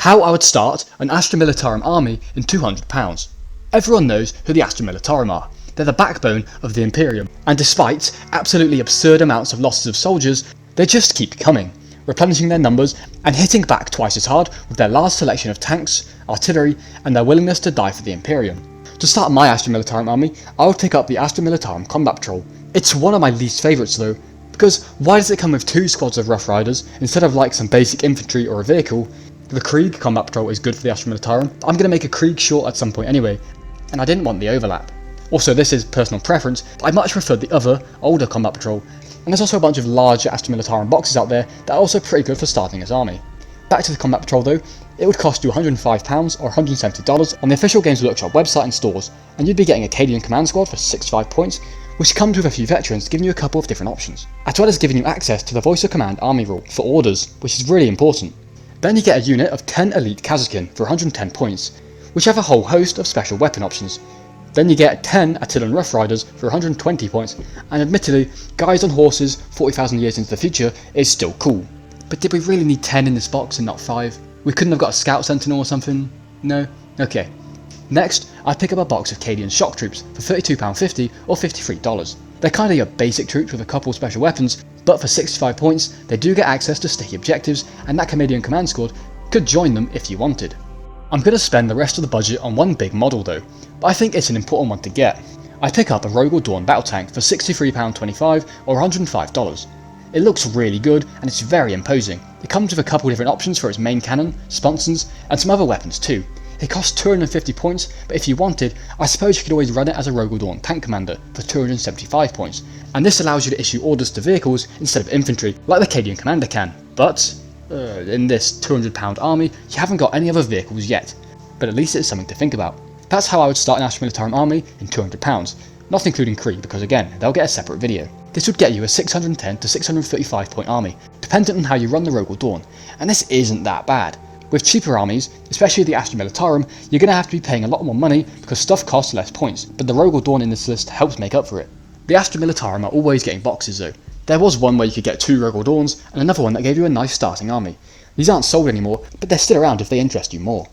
How I would start an Astra Militarum army in £200. Everyone knows who the Astra Militarum are. They're the backbone of the Imperium, and despite absolutely absurd amounts of losses of soldiers, they just keep coming, replenishing their numbers and hitting back twice as hard with their large selection of tanks, artillery, and their willingness to die for the Imperium. To start my Astra Militarum army, I would pick up the Astra Militarum Combat Patrol. It's one of my least favourites though, because why does it come with 2 squads of Rough Riders instead of like some basic infantry or a vehicle? The Krieg Combat Patrol is good for the Astra Militarum. I'm going to make a Krieg short at some point anyway, and I didn't want the overlap. Also, this is personal preference, but I much preferred the other, older Combat Patrol, and there's also a bunch of larger Astra Militarum boxes out there that are also pretty good for starting as army. Back to the Combat Patrol though, it would cost you £105 or $170 on the official Games Workshop website and stores, and you'd be getting a Cadian command squad for 65 points, which comes with a few veterans giving you a couple of different options, as well as giving you access to the Voice of Command army rule for orders, which is really important. Then you get a unit of 10 elite Kasrkin for 110 points, which have a whole host of special weapon options. Then you get 10 Attilan Rough Riders for 120 points, and admittedly, guys on horses 40,000 years into the future is still cool. But did we really need 10 in this box and not 5? We couldn't have got a Scout Sentinel or something? No? Okay. Next, I pick up a box of Cadian shock troops for £32.50 or $53. They're kinda your basic troops with a couple special weapons, but for 65 points, they do get access to sticky objectives, and that Cadian command squad could join them if you wanted. I'm going to spend the rest of the budget on one big model though, but I think it's an important one to get. I pick up a Rogal Dawn battle tank for £63.25 or $105. It looks really good and it's very imposing. It comes with a couple different options for its main cannon, sponsons, and some other weapons too. It costs 250 points, but if you wanted, I suppose you could always run it as a Rogal Dawn tank commander for 275 points, and this allows you to issue orders to vehicles instead of infantry, like the Cadian commander can. But in this £200 army, you haven't got any other vehicles yet, but at least it's something to think about. That's how I would start an Astra Militarum army in £200, not including Krieg, because again, they'll get a separate video. This would get you a 610 to 635 point army, dependent on how you run the Rogal Dawn, and this isn't that bad. With cheaper armies, especially the Astra Militarum, you're going to have to be paying a lot more money because stuff costs less points, but the Rogal Dawn in this list helps make up for it. The Astra Militarum are always getting boxes though. There was one where you could get 2 Rogal Dawns, and another one that gave you a nice starting army. These aren't sold anymore, but they're still around if they interest you more.